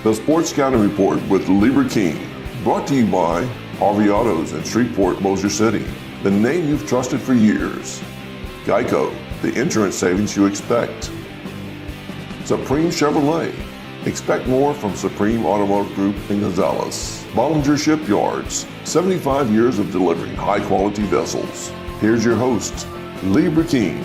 The Sports Scouting Report with Lieber King, brought to you by Harvey Autos in Shreveport, Bossier City, the name you've trusted for years. Geico, the insurance savings you expect. Supreme Chevrolet, expect more from Supreme Automotive Group in Gonzales. Bollinger Shipyards, 75 years of delivering high-quality vessels. Here's your host, Lieber King.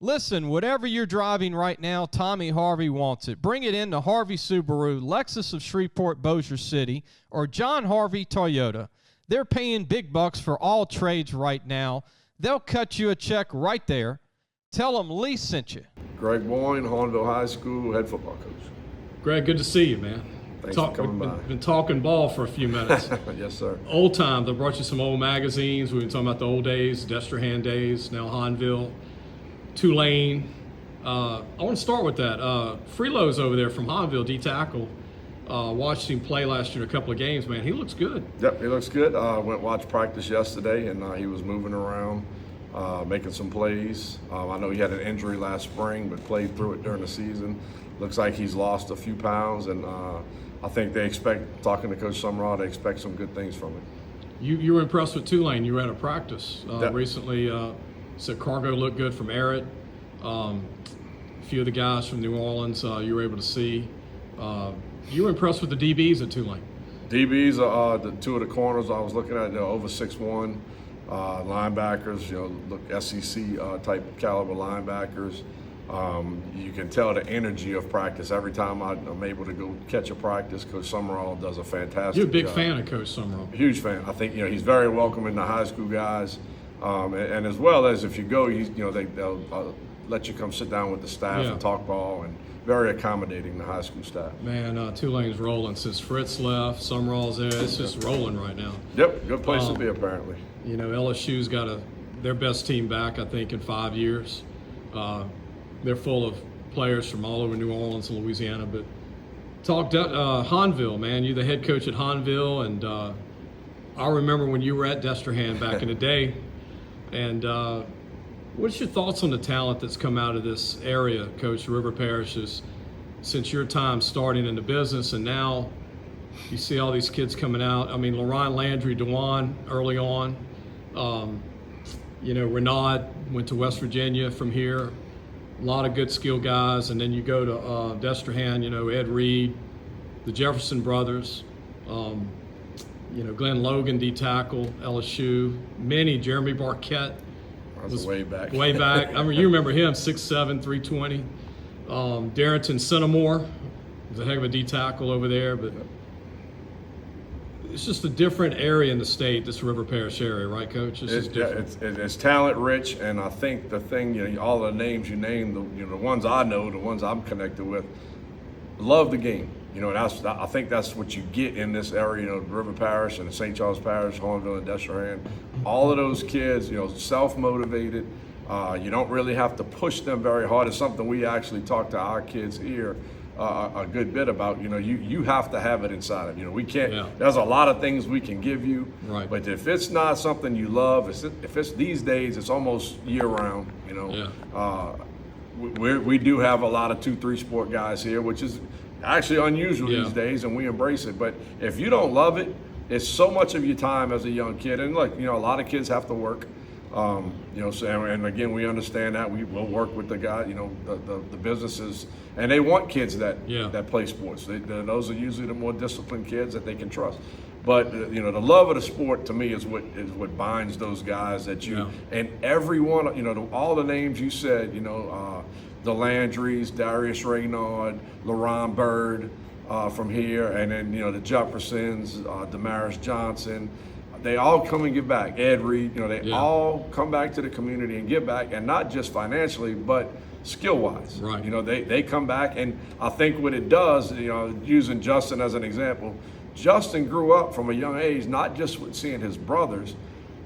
Listen, whatever you're driving right now, Tommy Harvey wants it. Bring it in to Harvey Subaru, Lexus of Shreveport, Bossier City, or John Harvey Toyota. They're paying big bucks for all trades right now. They'll cut you a check right there. Tell them Lee sent you. Greg Boyne, Hahnville High School, head football coach. Greg, good to see you, man. Thanks for coming by. Been talking ball for a few minutes. Yes, sir. Old times. I brought you some old magazines. We've been talking about the old days, Destrehan days, now Hahnville, Tulane. I want to start with that. Freelo's over there from Hahnville, D-tackle. Watched him play last year in a couple of games, man. He looks good. Yep, he looks good. Went watch practice yesterday, and he was moving around, making some plays. I know he had an injury last spring, but played through it during the season. Looks like he's lost a few pounds, and I think they expect, talking to Coach Summerall, they expect some good things from him. You were impressed with Tulane. You were at a practice Yep. recently. Said Cargo looked good from Arrett. A few of the guys from New Orleans you were able to see. You were impressed with the DBs at Tulane. DBs, the two of the corners I was looking at, over 6'1", linebackers, look SEC type caliber linebackers. You can tell the energy of practice. Every time I'm able to go catch a practice, Coach Summerall does a fantastic job. You're a big fan of Coach Summerall. Huge fan. I think he's very welcoming to high school guys, and as well as if you go, they'll let you come sit down with the staff and talk ball, and very accommodating to high school staff. Man, Tulane's rolling since Fritz left. Summerall's there. It's just rolling right now. Yep, good place to be apparently. LSU's got their best team back, I think, in 5 years. They're full of players from all over New Orleans and Louisiana. But talk Hahnville, man. You're the head coach at Hahnville, and I remember when you were at Destrehan back in the day. And what's your thoughts on the talent that's come out of this area, Coach, River Parishes, since your time starting in the business, and now you see all these kids coming out? I mean, Lorine Landry, Dewan early on. Renaud went to West Virginia from here. A lot of good skill guys, and then you go to Destrehan, Ed Reed, the Jefferson brothers, Glenn Logan, D-tackle, LSU, Jeremy Barquette. Was way back. Way back. I mean, you remember him, 6'7", 320. Darrington Centimore was a heck of a D-tackle over there, but it's just a different area in the state, this River Parish area, right, Coach? It's talent rich, and I think the thing, all the names you named, the ones I know, the ones I'm connected with, love the game. I think that's what you get in this area, River Parish and St. Charles Parish, Hahnville and Destrehan. All of those kids, self-motivated. You don't really have to push them very hard. It's something we actually talk to our kids here a good bit about. You have to have it inside of you. We can't. Yeah. There's a lot of things we can give you, right. But if it's not something you love, if it's these days, it's almost year round. Yeah. We do have a lot of 2-3 sport guys here, which is actually unusual these days, and we embrace it. But if you don't love it, it's so much of your time as a young kid. And look, a lot of kids have to work. And again, we understand that. We will work with the guy, the businesses, and they want kids that play sports. Those are usually the more disciplined kids that they can trust. But the love of the sport to me is what binds those guys that you and everyone. All the names you said. The Landrys, Darius Raynaud, Laron Bird from here, and then the Jeffersons, Damaris Johnson. They all come and give back. Ed Reed, they all come back to the community and give back, and not just financially, but skill-wise. Right. They come back, and I think what it does, using Justin as an example, Justin grew up from a young age, not just with seeing his brothers,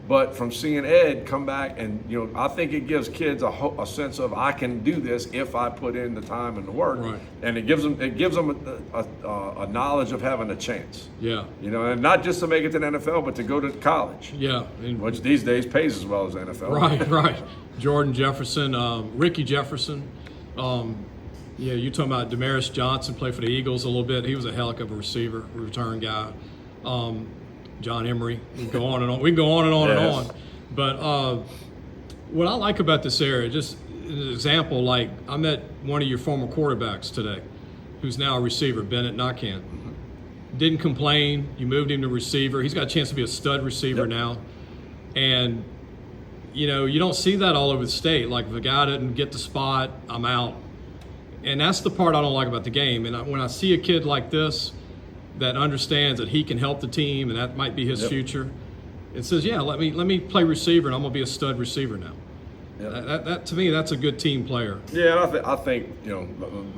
but from seeing Ed come back, and I think it gives kids a sense of, I can do this if I put in the time and the work, right. And it gives them a knowledge of having a chance. Yeah. And not just to make it to the NFL, but to go to college. Yeah. Which these days pays as well as the NFL. Right. Jordan Jefferson, Ricky Jefferson. Yeah, you talking about Damaris Johnson, played for the Eagles a little bit. He was a heck of a receiver, return guy. John Emery. We can go on and on. We can go on and on and on. But what I like about this area, just an example, like I met one of your former quarterbacks today, who's now a receiver, Bennett Nakhan. Didn't complain. You moved him to receiver. He's got a chance to be a stud receiver now. And, you know, you don't see that all over the state. Like, if a guy didn't get the spot, I'm out. And that's the part I don't like about the game. And when I see a kid like this that understands that he can help the team and that might be his future, it says, yeah, let me play receiver and I'm going to be a stud receiver now. That to me, that's a good team player. Yeah, and I think, you know,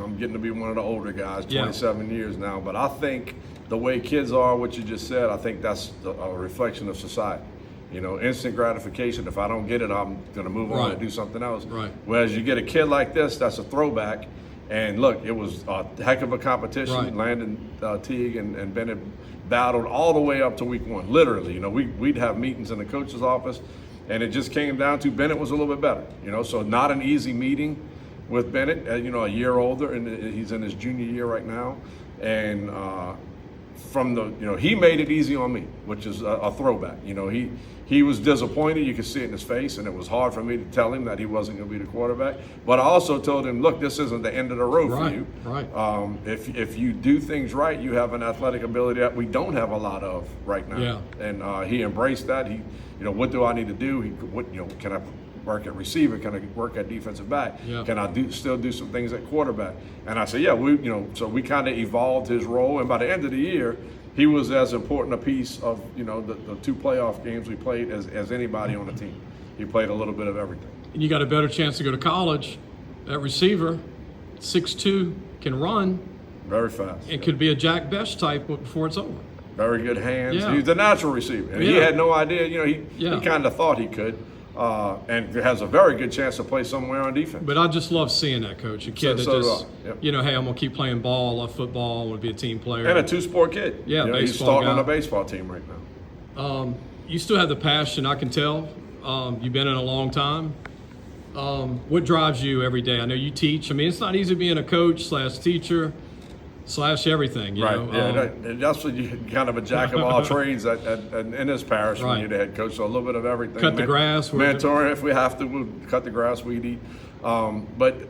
I'm getting to be one of the older guys, 27 years now, but I think the way kids are, what you just said, I think that's a reflection of society. You know, instant gratification. If I don't get it, I'm going to move on and do something else. Right. Whereas you get a kid like this, that's a throwback. And look, it was a heck of a competition. Right. Landon Teague and Bennett battled all the way up to week 1, literally. You know, we'd have meetings in the coach's office, and it just came down to Bennett was a little bit better. You know, so not an easy meeting with Bennett. You know, a year older, and he's in his junior year right now. And he made it easy on me, which is a throwback. You know, he was disappointed. You could see it in his face, and it was hard for me to tell him that he wasn't going to be the quarterback. But I also told him, look, this isn't the end of the road for you. Right. If you do things right, you have an athletic ability that we don't have a lot of right now. Yeah. And he embraced that. He, you know, what do I need to do? Can I work at receiver? Can I work at defensive back? Yeah. Can I still do some things at quarterback? And I said, yeah, so we kind of evolved his role. And by the end of the year, he was as important a piece of, you know, the 2 playoff games we played as anybody on the team. He played a little bit of everything. And you got a better chance to go to college. That receiver, 6'2", can run. Very fast. And could be a Jack Best type before it's over. Very good hands. Yeah. He's a natural receiver. And he had no idea, you know, he kind of thought he could. And has a very good chance to play somewhere on defense. But I just love seeing that, Coach. A kid you know, hey, I'm going to keep playing ball. I love football. I want to be a team player. And a 2-sport kid. Yeah, you know, he's starting on a baseball team right now. You still have the passion, I can tell. You've been in a long time. What drives you every day? I know you teach. I mean, it's not easy being a coach / teacher / everything. You know? That's what you kind of a jack of all trades in this parish when you're the head coach. So a little bit of everything. Cut the grass. Mentoring if we have to. We'll cut the grass, weed eat. But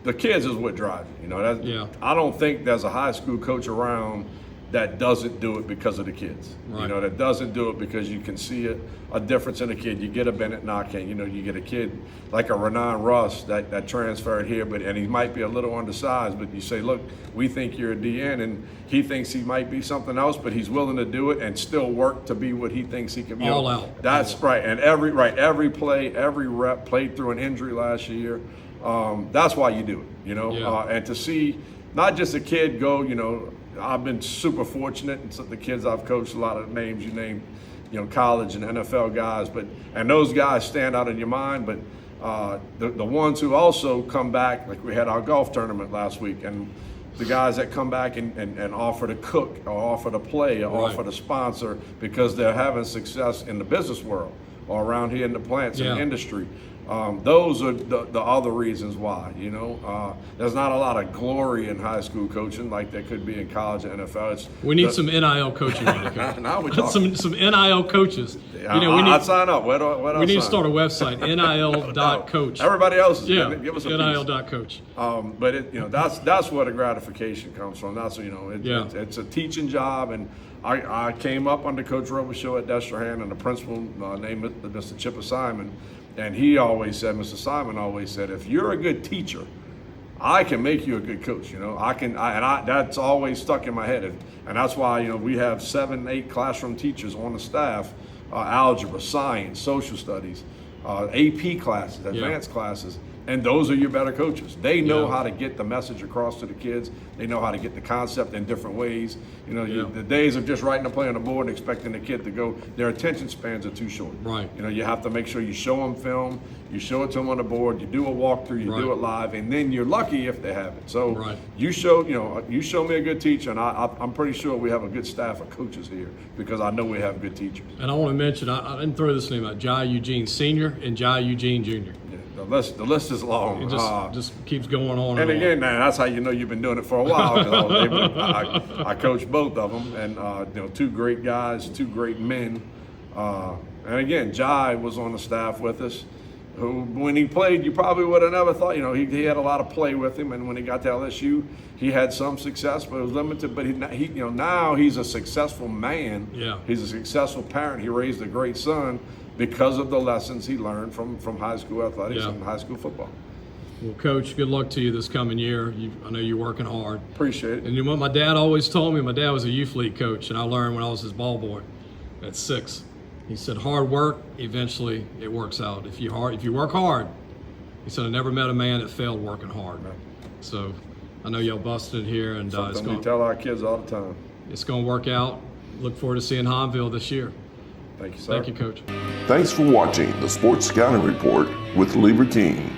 the kids is what drives you. You know, I don't think there's a high school coach around that doesn't do it because of the kids. Right. You know, that doesn't do it because you can see a difference in a kid. You get a Bennett Nakhan, you know, you get a kid like a Renan Russ that transferred here, and he might be a little undersized, but you say, look, we think you're a DN, and he thinks he might be something else, but he's willing to do it and still work to be what he thinks he can be. All out. That's right. And every play, every rep, played through an injury last year. That's why you do it, you know, and to see not just a kid go, you know, I've been super fortunate, and so the kids I've coached, a lot of names you named, you know, college and NFL guys, and those guys stand out in your mind. But the ones who also come back, like we had our golf tournament last week, and the guys that come back and offer to cook or offer to play or offer to sponsor because they're having success in the business world or around here in the plants and industry. Those are the other reasons why, you know. There's not a lot of glory in high school coaching like there could be in college and NFL. We need some NIL coaching. some NIL coaches. Yeah, you know, I'd sign up. We need to start a website, nil.coach. Everybody else is give us a nil.coach. But it, you know, that's where the gratification comes from. That's, you know, it's a teaching job, and I came up under Coach Robichaux at Destrehan, and the principal named Mr. Chipper Simon. And he always said, Mr. Simon always said, if you're a good teacher, I can make you a good coach. You know, that's always stuck in my head. And that's why, you know, we have 7, 8 classroom teachers on the staff, algebra, science, social studies, AP classes, advanced classes. And those are your better coaches. They know how to get the message across to the kids. They know how to get the concept in different ways. You know, the days of just writing a play on the board and expecting the kid to go, their attention spans are too short. Right. You know, you have to make sure you show them film, you show it to them on the board, you do a walkthrough, you do it live, and then you're lucky if they have it. So you show me a good teacher, and I'm pretty sure we have a good staff of coaches here because I know we have good teachers. And I want to mention, I didn't throw this name out, Jai Eugene Sr. and Jai Eugene Jr. The list is long. It just keeps going on. And again, that's how you know you've been doing it for a while. 'Cause I coached both of them, and two great guys, two great men. And again, Jai was on the staff with us, who, when he played, you probably would have never thought. He had a lot of play with him, and when he got to LSU, he had some success, but it was limited. But he now he's a successful man. Yeah. He's a successful parent. He raised a great son because of the lessons he learned from high school athletics and high school football. Well, Coach, good luck to you this coming year. I know you're working hard. Appreciate it. And you know what my dad always told me? My dad was a youth league coach, and I learned when I was his ball boy at 6. He said, hard work, eventually it works out. If you work hard, he said, I never met a man that failed working hard. So I know y'all busted it here, and Something we tell our kids all the time. It's going to work out. Look forward to seeing Hahnville this year. Thank you, sir. Thank you, Coach. Thanks for watching the Sports Scouting Report with Lieber King.